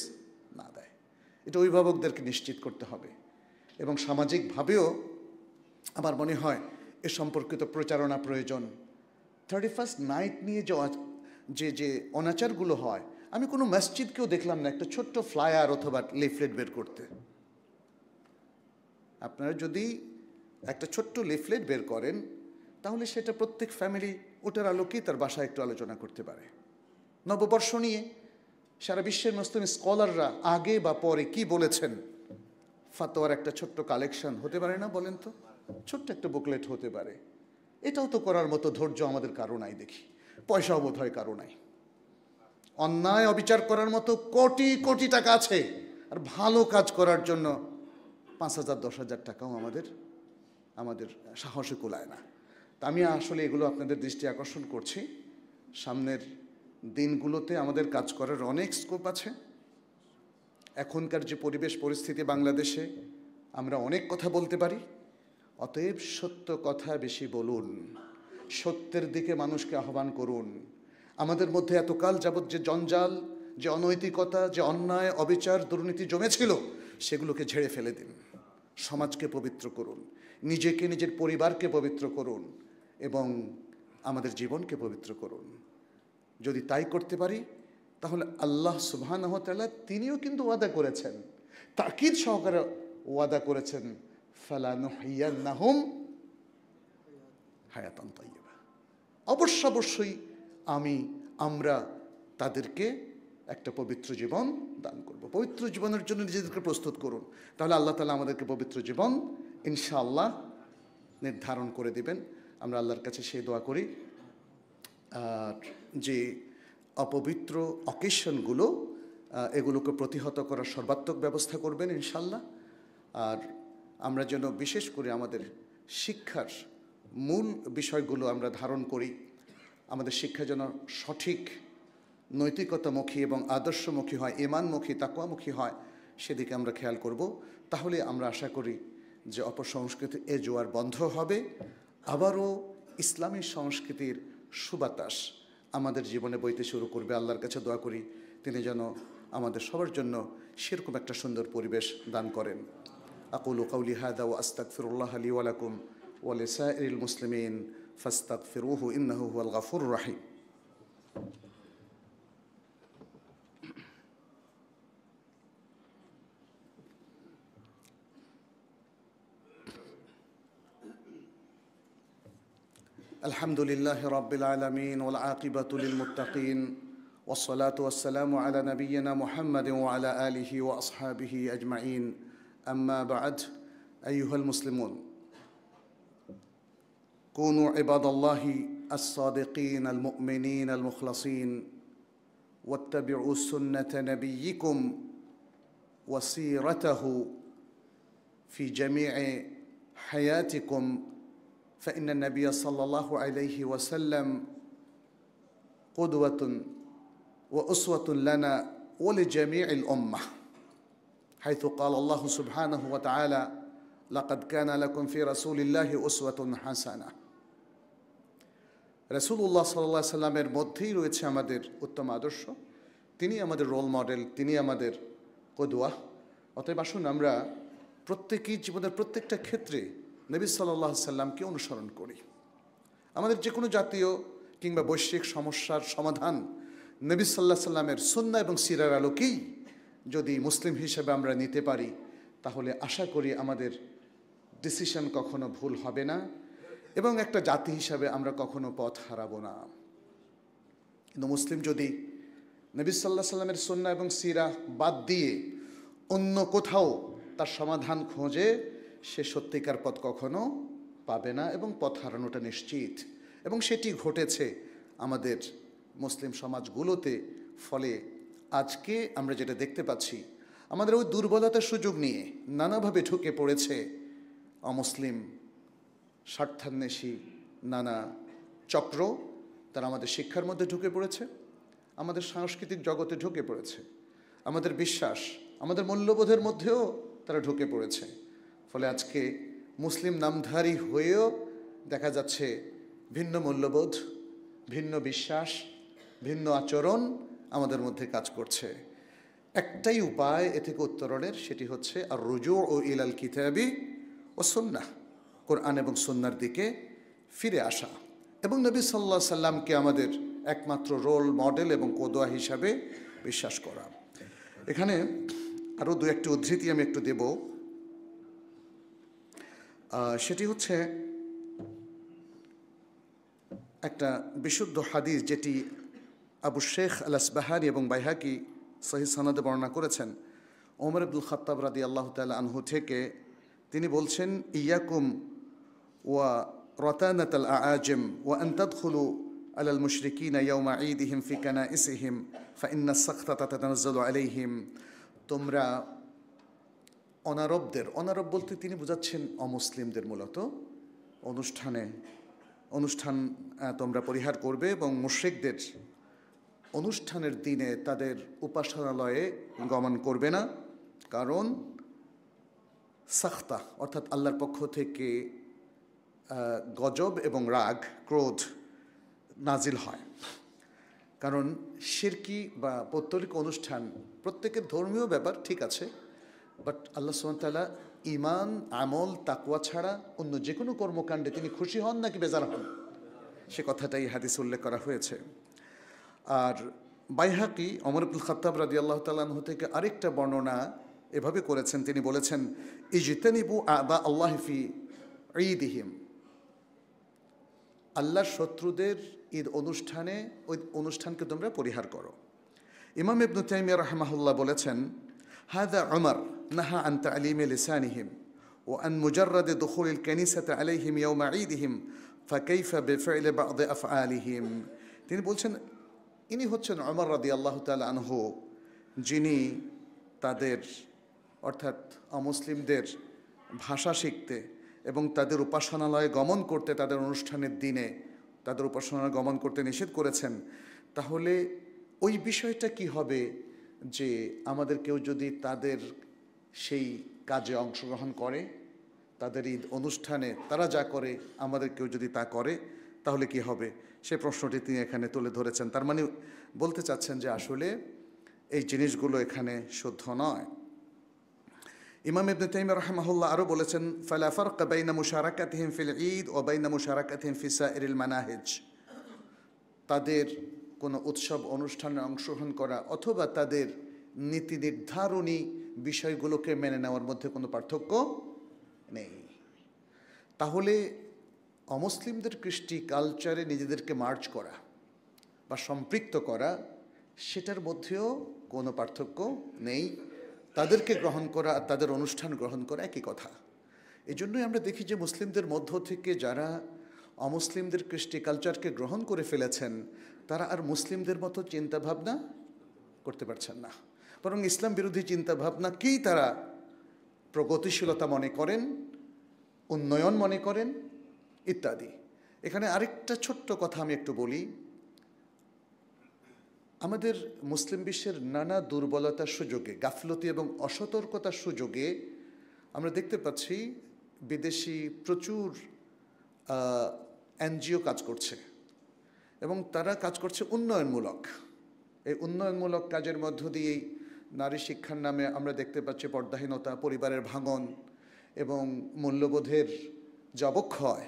না দেয়। এটা অভিভাবকদেরকে নিশ্চিত করতে হবে। এবং সামাজিকভাবেও আমার মনে হয় এ সম্পর্কিত প্রচারণা প্রয়োজন। 31st নাইট নিয়ে যে অনাচারগুলো হয়, আমি কোনো মসজিদকেও দেখলাম না একটা ছোট্ট ফ্লায়ার অথবা লিফলেট বের করতে। আপনারা যদি একটা ছোট্ট লিফলেট বের করেন, তাহলে সেটা প্রত্যেক ফ্যামিলি ওটার আলোকেই তার বাসায় একটু আলোচনা করতে পারে। নববর্ষ নিয়ে সারা বিশ্বের মুসলিম স্কলাররা আগে বা পরে কি বলেছেন, ফাতোয়ার একটা ছোট্ট কালেকশন হতে পারে না? বলেন তো, ছোট্ট একটা বুকলেট হতে পারে। এটাও তো করার মতো ধৈর্য আমাদের কারো নাই দেখি, পয়সাও বোধ হয় কারো নাই। অন্যায় অবিচার করার মতো কোটি কোটি টাকা আছে, আর ভালো কাজ করার জন্য 5,000 10,000 টাকাও আমাদের সাহসে কুলায় না। তা আমি আসলে এগুলো আপনাদের দৃষ্টি আকর্ষণ করছি। সামনের দিনগুলোতে আমাদের কাজ করার অনেক স্কোপ আছে। এখনকার যে পরিবেশ পরিস্থিতি বাংলাদেশে, আমরা অনেক কথা বলতে পারি, অতএব সত্য কথা বেশি বলুন, সত্যের দিকে মানুষকে আহ্বান করুন। আমাদের মধ্যে এতকাল যাবৎ যে জঞ্জাল, যে অনৈতিকতা, যে অন্যায় অবিচার দুর্নীতি জমেছিল, সেগুলোকে ঝেড়ে ফেলে দিন। সমাজকে পবিত্র করুন, নিজেকে, নিজের পরিবারকে পবিত্র করুন এবং আমাদের জীবনকে পবিত্র করুন। যদি তাই করতে পারি, তাহলে আল্লাহ সুবহানাহু ওয়া তাআলা তিনিও কিন্তু ওয়াদা করেছেন, তাকিদ সহকারে ওয়াদা করেছেন, ফালানুহিয়ান্নাহুম হায়াতান তাইয়্যিবা। অবশ্যই আমরা তাদেরকে একটা পবিত্র জীবন দান করব। পবিত্র জীবনের জন্য নিজেদেরকে প্রস্তুত করুন, তাহলে আল্লাহ তাআলা আমাদেরকে পবিত্র জীবন ইনশাআল্লাহ নির্ধারণ করে দিবেন। আমরা আল্লাহর কাছে সেই দোয়া করি আর যে অপবিত্র অকেশনগুলো এগুলোকে প্রতিহত করার সর্বাত্মক ব্যবস্থা করবেন ইনশাআল্লাহ। আর আমরা যেন বিশেষ করে আমাদের শিক্ষার মূল বিষয়গুলো আমরা ধারণ করি, আমাদের শিক্ষা যেন সঠিক নৈতিকতামুখী এবং আদর্শমুখী হয়, ঈমানমুখী, তাকওয়ামুখী হয়, সেদিকে আমরা খেয়াল করব। তাহলে আমরা আশা করি যে অপসংস্কৃতির এ জোয়ার বন্ধ হবে, আবারও ইসলামী সংস্কৃতির সুবাতাস আমাদের জীবনে বইতে শুরু করবে। আল্লাহর কাছে দোয়া করি তিনি যেন আমাদের সবার জন্য সেরকম একটা সুন্দর পরিবেশ দান করেন। আকুলু কাউলি হাদা ওয়া আস্তাগফিরুল্লাহ লি ওয়া লাকুম ওয়া লিসাইরিল মুসলিমিন ফাস্তাগফিরুহু ইন্নাহু হুয়াল গাফুরুর রাহিম। الحمد لله رب العالمين والعاقبة للمتقين والصلاة والسلام على نبينا محمد وعلى آله وأصحابه أجمعين أما بعد أيها المسلمون كونوا عباد الله الصادقين المؤمنين المخلصين واتبعوا سنة نبيكم وسيرته في جميع حياتكم فإن النبي صلى الله عليه وسلم قدوة وأسوة لنا ولجميع الأمة، حيث قال الله سبحانه وتعالى لقد كان لكم في رسول الله أسوة حسنة। রাসূলুল্লাহ সাল্লাল্লাহু আলাইহি সাল্লামের মধ্যেই রয়েছে আমাদের উত্তম আদর্শ, তিনি আমাদের রোল মডেল, তিনি আমাদের কদওয়া। অতএব আসুন আমরা প্রত্যেকেই জীবনের প্রত্যেকটা ক্ষেত্রে নবী সাল্লাল্লাহু আলাইহি সাল্লামকে অনুসরণ করি। আমাদের যে কোনো জাতীয় কিংবা বৈশ্বিক সমস্যার সমাধান নবী সাল্লাল্লাহু আলাইহি সাল্লামের সুন্নাহ এবং সিরার আলোকেই যদি মুসলিম হিসেবে আমরা নিতে পারি, তাহলে আশা করি আমাদের ডিসিশন কখনো ভুল হবে না এবং একটা জাতি হিসাবে আমরা কখনো পথ হারাবো না। কিন্তু মুসলিম যদি নবী সাল্লাল্লাহু আলাইহি সাল্লামের সুন্নাহ এবং সিরা বাদ দিয়ে অন্য কোথাও তার সমাধান খোঁজে, সে সত্যিকার পথ কখনো পাবে না এবং পথ হারানোটা নিশ্চিত। এবং সেটি ঘটেছে আমাদের মুসলিম সমাজগুলোতে। ফলে আজকে আমরা যেটা দেখতে পাচ্ছি, আমাদের ওই দুর্বলতার সুযোগ নিয়ে নানাভাবে ঢুকে পড়েছে অমুসলিম স্বার্থান্বেষী নানা চক্র। তারা আমাদের শিক্ষার মধ্যে ঢুকে পড়েছে, আমাদের সাংস্কৃতিক জগতে ঢুকে পড়েছে, আমাদের বিশ্বাস, আমাদের মূল্যবোধের মধ্যেও তারা ঢুকে পড়েছে। ফলে আজকে মুসলিম নামধারী হয়েও দেখা যাচ্ছে ভিন্ন মূল্যবোধ, ভিন্ন বিশ্বাস, ভিন্ন আচরণ আমাদের মধ্যে কাজ করছে। একটাই উপায় এ থেকে উত্তরণের, সেটি হচ্ছে আর রুজু ও ইলাল কিতাবি ও সুন্নাহ, কোরআন এবং সুন্নাহর দিকে ফিরে আসা এবং নবী সাল্লাল্লাহু আলাইহি সাল্লামকে আমাদের একমাত্র রোল মডেল এবং কদওয়া হিসাবে বিশ্বাস করা। এখানে আরও দু একটি উদ্ধৃতি আমি একটু দেব। সেটি হচ্ছে একটা বিশুদ্ধ হাদিস যেটি আবু শেখ আল আসবাহানি এবং বাইহাকি সহিহ সনদে বর্ণনা করেছেন। ওমর ইবনুল খাত্তাব রাদিয়াল্লাহু তাআলা আনহু থেকে তিনি বলছেন, ইয়াকুম ওয়া রাতানাতাল আআজিম ওয়া আন তাদখুলু আলাল মুশরিকিনা ইয়াওমা ঈদিহিম ফি কানাইসিহিম ফাইন্না সাখতাতা তাতানাজ্জালু আলাইহিম। তোমরা অনারব বলতে তিনি বোঝাচ্ছেন অমুসলিমদের মূলত অনুষ্ঠান তোমরা পরিহার করবে এবং মুশরিকদের অনুষ্ঠানের দিনে তাদের উপাসনালয়ে গমন করবে না, কারণ সাখতা অর্থাৎ আল্লাহর পক্ষ থেকে গজব এবং রাগ, ক্রোধ নাজিল হয়। কারণ শিরকি বা পৌত্তলিক অনুষ্ঠান প্রত্যেকের ধর্মীয় ব্যাপার, ঠিক আছে, বাট আল্লাহ সুবহানাহু ওয়া তাআলা ঈমান, আমল, তাকওয়া ছাড়া অন্য যে কোনো কর্মকাণ্ডে তিনি খুশি হন নাকি বেজার হন, সে কথাটাই হাদিসে উল্লেখ করা হয়েছে। আর বাইহাকি ওমর ইবনুল খাত্তাব রাদিয়াল্লাহু তাআলা আনহু থেকে আরেকটা বর্ণনা এভাবে করেছেন, তিনি বলেছেন, ইজতানিবু আ'দা আল্লাহি ফি ঈদিহিম আল্লাহর শত্রুদের ঈদ অনুষ্ঠানে ওই অনুষ্ঠানকে তোমরা পরিহার করো। ইমাম ইবনে তাইমিয়া রাহিমাহুল্লাহ বলেছেন, হাদা উমর নাহা আন তালিমি লিসানিহিম ওয়া আন মুজাররাদ দুখুলিল কানিসাতি আলাইহিম ইয়াওমা ঈদিহিম ফাকাইফা বিফি'লি বা'দ আফআলিহিম। তিনি বলছেন, ইনি হচ্ছেন উমর রাদিয়াল্লাহু তাআলা আনহু, যিনি তাদের অর্থাৎ অমুসলিমদের ভাষা শিখতে এবং তাদের উপাসনালয়ে গমন করতে, তাদের অনুষ্ঠানের দিনে তাদের উপাসনালয়ে গমন করতে নিষেধ করেছেন। তাহলে ওই বিষয়টা কি হবে যে আমাদের কেউ যদি তাদের সেই কাজে অংশগ্রহণ করে, তাদের ঈদ অনুষ্ঠানে তারা যা করে আমাদের কেউ যদি তা করে, তাহলে কি হবে? সে প্রশ্নটি তিনি এখানে তুলে ধরেছেন। তার মানে বলতে চাচ্ছেন যে আসলে এই জিনিসগুলো এখানে শুদ্ধ নয়। ইমাম ইবনে তাইমিয়া রাহিমাহুল্লাহ আরও বলেছেন, ফালা ফারক বাইনা মুশারাকাতিহিম ফিল ঈদ ও বাইনা মুশারাকাতিহিম ফি সাইরিল মানাহিজ। তাদের কোনো উৎসব অনুষ্ঠানে অংশগ্রহণ করা অথবা তাদের নীতি নির্ধারণী বিষয়গুলোকে মেনে নেওয়ার মধ্যে কোনো পার্থক্য নেই। তাহলে অমুসলিমদের কৃষ্টি কালচারে নিজেদেরকে মার্জ করা বা সম্পৃক্ত করা, সেটার মধ্যেও কোনো পার্থক্য নেই। তাদেরকে গ্রহণ করা আর তাদের অনুষ্ঠান গ্রহণ করা একই কথা। এই জন্যই আমরা দেখি যে মুসলিমদের মধ্য থেকে যারা অমুসলিমদের কৃষ্টি কালচারকে গ্রহণ করে ফেলেছেন, তারা আর মুসলিমদের মতো চিন্তাভাবনা করতে পারছেন না, বরং ইসলাম বিরোধী চিন্তাভাবনাকেই তারা প্রগতিশীলতা মনে করেন, উন্নয়ন মনে করেন ইত্যাদি। এখানে আরেকটা ছোট্ট কথা আমি একটু বলি। আমাদের মুসলিম বিশ্বের নানা দুর্বলতার সুযোগে, গাফলতি এবং অসতর্কতার সুযোগে আমরা দেখতে পাচ্ছি বিদেশি প্রচুর এনজিও কাজ করছে এবং তারা কাজ করছে উন্নয়নমূলক। এই উন্নয়নমূলক কাজের মধ্য দিয়েই নারী শিক্ষার নামে আমরা দেখতে পাচ্ছি পর্দাহীনতা, পরিবারের ভাঙন এবং মূল্যবোধের যে অবক্ষয়,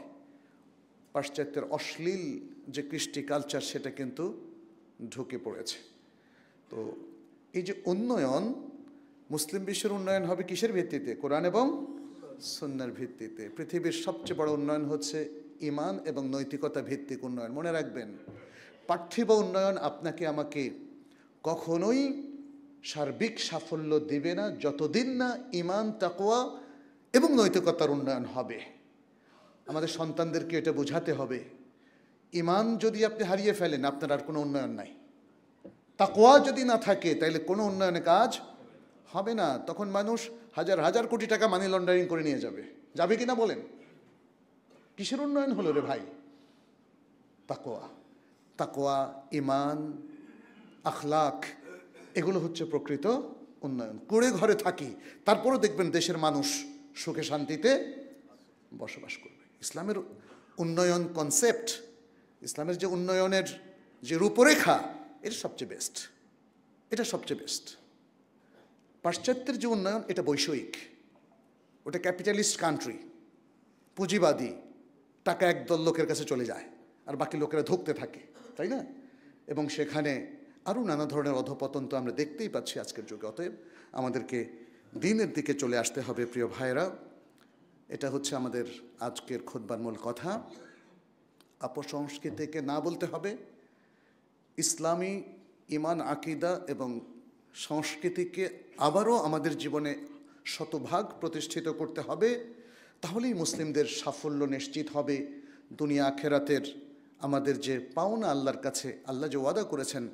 পাশ্চাত্যের অশ্লীল যে কৃষ্টি কালচার সেটা কিন্তু ঢুকে পড়েছে। তো এই যে উন্নয়ন, মুসলিম বিশ্বের উন্নয়ন হবে কিসের ভিত্তিতে? কোরআন এবং সুন্নাহর ভিত্তিতে। পৃথিবীর সবচেয়ে বড় উন্নয়ন হচ্ছে ঈমান এবং নৈতিকতা ভিত্তিক উন্নয়ন। মনে রাখবেন, পার্থিব উন্নয়ন আপনাকে আমাকে কখনোই সার্বিক সাফল্য দিবে না যতদিন না ঈমান, তাকওয়া এবং নৈতিকতার উন্নয়ন হবে। আমাদের সন্তানদেরকে এটা বোঝাতে হবে, ঈমান যদি আপনি হারিয়ে ফেলেন আপনার আর কোনো উন্নয়ন নাই। তাকওয়া যদি না থাকে তাহলে কোনো উন্নয়নে কাজ হবে না। তখন মানুষ হাজার হাজার কোটি টাকা মানি লন্ডারিং করে নিয়ে যাবে। যাবে কি না বলেন? কিসের উন্নয়ন হলো রে ভাই? তাকওয়া, তাকওয়া, ঈমান, আখলাক, এগুলো হচ্ছে প্রকৃত উন্নয়ন। কুড়ে ঘরে থাকি, তারপরও দেখবেন দেশের মানুষ সুখে শান্তিতে বসবাস করবে। ইসলামের উন্নয়ন কনসেপ্ট, ইসলামের যে উন্নয়নের যে রূপরেখা, এটা সবচেয়ে বেস্ট, এটা সবচেয়ে বেস্ট। পাশ্চাত্যের যে উন্নয়ন এটা বৈষয়িক, ওটা ক্যাপিটালিস্ট কান্ট্রি, পুঁজিবাদী, টাকা একদল লোকের কাছে চলে যায় আর বাকি লোকেরা ধুঁকতে থাকে, তাই না? এবং সেখানে আরও নানা ধরনের অধঃপতন তো আমরা দেখতেই পাচ্ছি আজকের যুগে। অতএব আমাদেরকে দিনের দিকে চলে আসতে হবে প্রিয় ভাইয়েরা। এটা হচ্ছে আমাদের আজকের খুতবার মূল কথা। অপসংস্কৃতিকে না বলতে হবে, ইসলামী ঈমান, আকিদা এবং সংস্কৃতিকে আবারও আমাদের জীবনে শতভাগ প্রতিষ্ঠিত করতে হবে। তাহলেই মুসলিমদের সাফল্য নিশ্চিত হবে। দুনিয়া আখেরাতের আমাদের যে পাওনা আল্লাহর কাছে আল্লাহ যে ওয়াদা করেছেন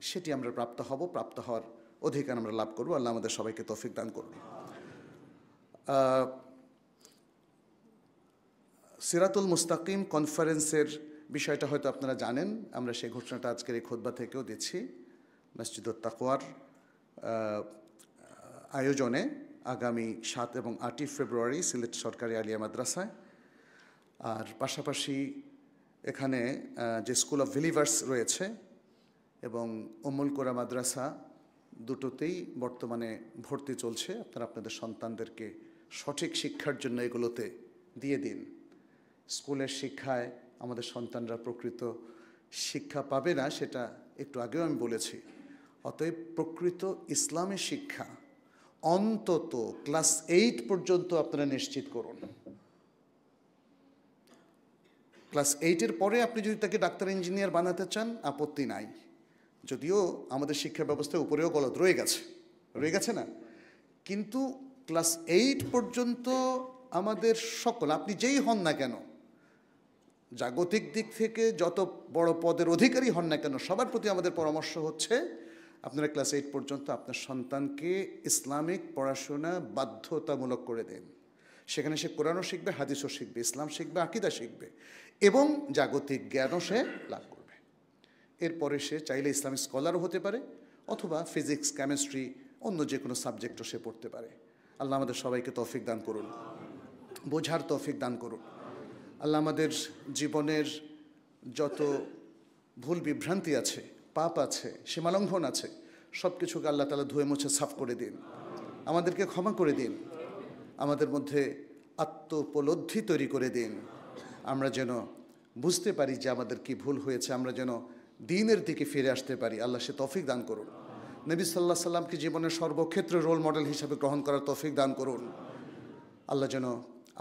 সেটি আমরা প্রাপ্ত হব, প্রাপ্ত হওয়ার অধিকার আমরা লাভ করব। আল্লাহ আমাদের সবাইকে তৌফিক দান করুন। সিরাতুল মুস্তাকিম কনফারেন্সের বিষয়টা হয়তো আপনারা জানেন। আমরা সেই ঘোষণাটা আজকের এই খুতবা থেকেও দিচ্ছি। মসজিদুত তাকওয়ার আয়োজনে আগামী 7 এবং 8 ফেব্রুয়ারি সিলেট সরকারি আলিয়া মাদ্রাসায়, আর পাশাপাশি এখানে যে স্কুল অফ বিলিভার্স রয়েছে এবং উম্মুল কোরা মাদ্রাসা, দুটোতেই বর্তমানে ভর্তি চলছে। আপনারা আপনাদের সন্তানদেরকে সঠিক শিক্ষার জন্য এগুলোতে দিয়ে দিন। স্কুলের শিক্ষায় আমাদের সন্তানরা প্রকৃত শিক্ষা পাবে না, সেটা একটু আগেও আমি বলেছি। অতএব প্রকৃত ইসলামী শিক্ষা অন্তত ক্লাস 8 পর্যন্ত আপনারা নিশ্চিত করুন। ক্লাস 8-এর পরে আপনি যদি তাকে ডাক্তার ইঞ্জিনিয়ার বানাতে চান, আপত্তি নাই। যদিও আমাদের শিক্ষা ব্যবস্থার উপরেও গলদ রয়ে গেছে না, কিন্তু ক্লাস 8 পর্যন্ত আমাদের সকল, আপনি যেই হন না কেন, জাগতিক দিক থেকে যত বড় পদের অধিকারী হন না কেন, সবার প্রতি আমাদের পরামর্শ হচ্ছে আপনারা ক্লাস 8 পর্যন্ত আপনার সন্তানকে ইসলামিক পড়াশোনা বাধ্যতামূলক করে দেন। সেখানে সে কোরআনও শিখবে, হাদিসও শিখবে, ইসলাম শিখবে, আকীদা শিখবে এবং জাগতিক জ্ঞানও সে লাভ করবে। এরপরে সে চাইলে ইসলামিক স্কলারও হতে পারে, অথবা ফিজিক্স, কেমিস্ট্রি, অন্য যে কোনো সাবজেক্টও সে পড়তে পারে। আল্লাহ আমাদের সবাইকে তৌফিক দান করুন, বোঝার তৌফিক দান করুন। আল্লাহ আমাদের জীবনের যত ভুল বিভ্রান্তি আছে, পাপ আছে, সীমালঙ্ঘন আছে, সব কিছুকে আল্লাহ তাআলা ধুয়ে মুছে সাফ করে দিন, আমাদেরকে ক্ষমা করে দিন, আমাদের মধ্যে আত্মোপলব্ধি তৈরি করে দিন, আমরা যেন বুঝতে পারি যে আমাদের কি ভুল হয়েছে, আমরা যেন দ্বীনের দিকে ফিরে আসতে পারি। আল্লাহ সে তৌফিক দান করুন। নবী সাল্লাল্লাহু আলাইহি সাল্লামকে জীবনের সর্বক্ষেত্রে রোল মডেল হিসেবে গ্রহণ করার তৌফিক দান করুন। আল্লাহ যেন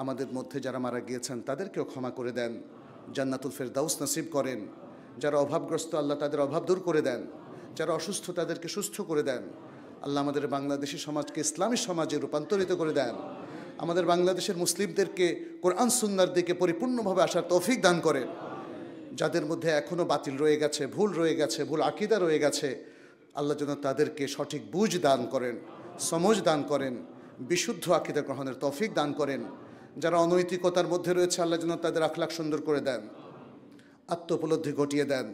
আমাদের মধ্যে যারা মারা গিয়েছেন তাদেরকেও ক্ষমা করে দেন, জান্নাতুল ফেরদাউস নসিব করেন। যারা অভাবগ্রস্ত, আল্লাহ তাদের অভাব দূর করে দেন। যারা অসুস্থ, তাদেরকে সুস্থ করে দেন। আল্লাহ আমাদের বাংলাদেশি সমাজকে ইসলামী সমাজে রূপান্তরিত করে দেন। আমাদের বাংলাদেশের মুসলিমদেরকে কোরআন সুন্নাহর দিকে পরিপূর্ণভাবে আসার তৌফিক দান করেন। যাদের মধ্যে এখনও বাতিল রয়ে গেছে, ভুল রয়ে গেছে, ভুল আকীদা রয়ে গেছে, আল্লাহ যেন তাদেরকে সঠিক বুঝ দান করেন, সমঝ দান করেন, বিশুদ্ধ আকীদা গ্রহণের তৌফিক দান করেন। যারা অনৈতিকতার মধ্যে রয়েছে, আল্লাহ যেন তাদের আখলাক সুন্দর করে দেন, আত্মোপলব্ধি ঘটিয়ে দেন।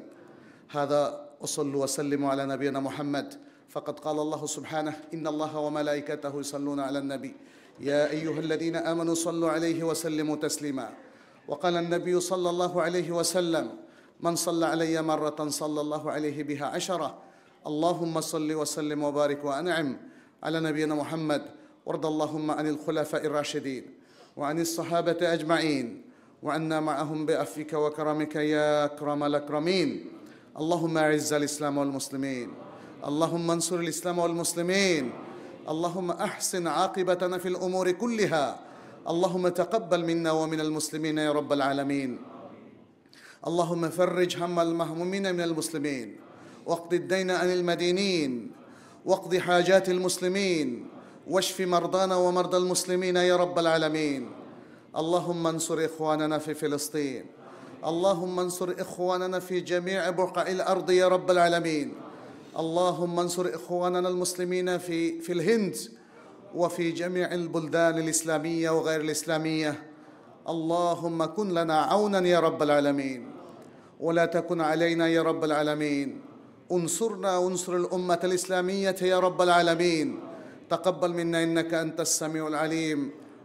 হাদা ওসল্লু ওয়াসাল্লিমু আলা নবিয়িনা মুহাম্মদ। ফাকাদ ক্বালা আল্লাহু সুবহানাহু ইন্নাল্লাহা ওয়া মালাইকাতাহু ইউসাল্লুনা আলান নবী ইয়া আইয়ুহাল্লাযীনা আমানু সাল্লু আলাইহি ওয়া সাল্লিমু তাসলিমা। وقال النبي صلى الله عليه وسلم من صلى علي مرة صلى الله عليه بها 10. اللهم صل وسلم وبارك وأنعم على نبينا محمد. وارض اللهم عن الخلفاء الراشدين وعن الصحابة أجمعين وعنا معهم بعفوك وكرمك يا أكرم الأكرمين. اللهم أعز الإسلام والمسلمين، اللهم انصر الإسلام والمسلمين، اللهم أحسن عاقبتنا في الأمور كلها، اللهم تقبل منا ومن المسلمين يا رب العالمين. اللهم فرج هم المهمومين من المسلمين، واقض الدين عن المدينين، واقض حاجات المسلمين، واشف مرضانا ومرضى المسلمين يا رب العالمين. اللهم انصر إخواننا في فلسطين، اللهم انصر إخواننا في جميع بقاع الأرض يا رب العالمين. اللهم انصر إخواننا المسلمين في الهند وفي جميع البلدان الإسلامية وغير الإسلامية. اللهم كن لنا عونا يا رب العالمين، ولا تكن علينا يا رب العالمين. انصرنا وانصر الأمة الإسلامية يا رب العالمين. تقبل منا إنك أنت السميع العليم.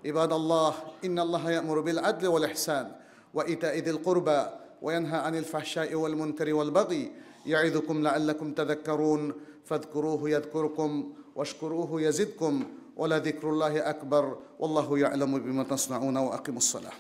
عباد الله، إن الله يأمر بالعدل والإحسان وإيتاء ذي القربى وينهى عن الفحشاء والمنكر والبغي يعظكم لعلكم تذكرون. فاذكروه يذكركم واشكروه يزدكم ولذكر الله أكبر والله يعلم بما تصنعون. وأقيموا الصلاة.